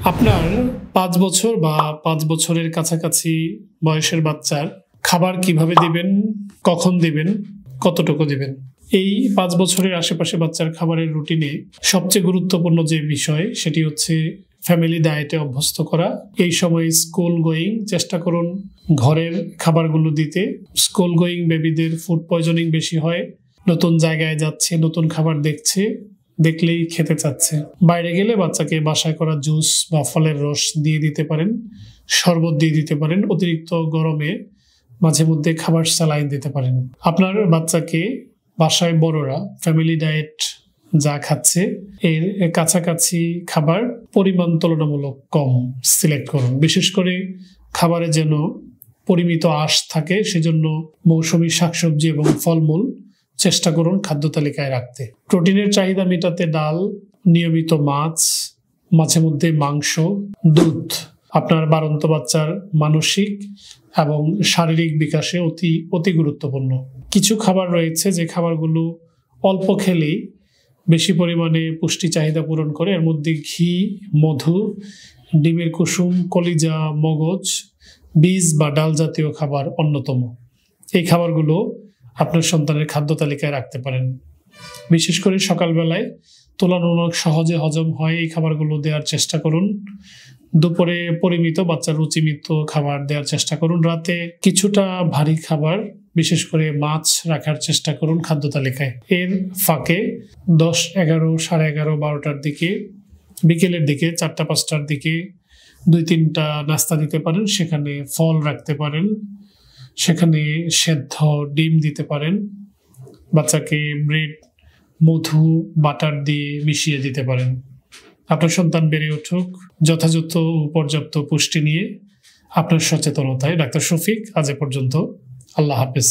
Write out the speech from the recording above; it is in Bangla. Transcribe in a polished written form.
আপনার ৫ বছর বা ৫ বছরের কাছাকাছি বয়সের বাচ্চার খাবার কিভাবে দিবেন, কখন দিবেন, কতটুকু দিবেন? এই ৫ বছরের আশেপাশে বাচ্চার খাবারের রুটিনে সবচেয়ে গুরুত্বপূর্ণ যে বিষয় সেটি হচ্ছে ফ্যামিলি ডায়েটে অভ্যস্ত করা। এই সময় স্কুল গোয়িং চেষ্টা করুন ঘরের খাবারগুলো দিতে। স্কুল গোয়িং বেবিদের ফুড পয়জনিং বেশি হয়, নতুন জায়গায় যাচ্ছে, নতুন খাবার দেখছে, দেখলেই খেতে চাচ্ছে। বাইরে গেলে বাচ্চাকে বাসায় করা জুস বা ফলের রস দিয়ে দিতে পারেন, শরবত দিয়ে দিতে পারেন। অতিরিক্ত গরমে মাঝে মধ্যে খাবার স্যালাইন দিতে পারেন। আপনার বাচ্চাকে বাসায় বড়রা ফ্যামিলি ডায়েট যা খাচ্ছে এর কাছাকাছি খাবার পরিমাণ তুলনামূলক কম সিলেক্ট করুন। বিশেষ করে খাবারে যেন পরিমিত আঁশ থাকে, সেজন্য মৌসুমী শাকসবজি এবং ফলমূল চেষ্টা করুন খাদ্য তালিকায় রাখতে। প্রোটিনের চাহিদা মেটাতে ডাল, নিয়মিত মাছ, মাঝে মধ্যে মাংস, দুধ আপনার বাড়ন্ত বাচ্চার মানসিক এবং শারীরিক বিকাশে অতি গুরুত্বপূর্ণ। কিছু খাবার রয়েছে যে খাবারগুলো অল্প খেলেই বেশি পরিমাণে পুষ্টি চাহিদা পূরণ করে। এর মধ্যে ঘি, মধু, ডিমের কুসুম, কলিজা, মগজ, বীজ বা ডাল জাতীয় খাবার অন্যতম। এই খাবারগুলো আপনার সন্তানের খাদ্য তালিকায় রাখতে পারেন। বিশেষ করে সকালবেলায় তুলনামূলক সহজে হজম হয় এই খাবারগুলো দেওয়ার চেষ্টা করুন। দুপুরে পরিমিত বাচ্চার রুচিমিত খাবার দেওয়ার চেষ্টা করুন। রাতে কিছুটা ভারী খাবার, বিশেষ করে মাছ রাখার চেষ্টা করুন খাদ্য তালিকায়। এর ফাঁকে 10, 11, 11:30, 12টার দিকে, বিকেলের দিকে 4টা 5টার দিকে 2-3টা নাস্তা দিতে পারেন। সেখানে ফল রাখতে পারেন, সেখানে সেদ্ধ ডিম দিতে পারেন। বাচ্চাকে ব্রেড, মধু, বাটার দিয়ে মিশিয়ে দিতে পারেন। আপনার সন্তান বেড়ে উঠুক যথাযথ পর্যাপ্ত পুষ্টি নিয়ে আপনার সচেতনতায়। ডাক্তার শফিক, আজ এ পর্যন্ত। আল্লাহ হাফেজ।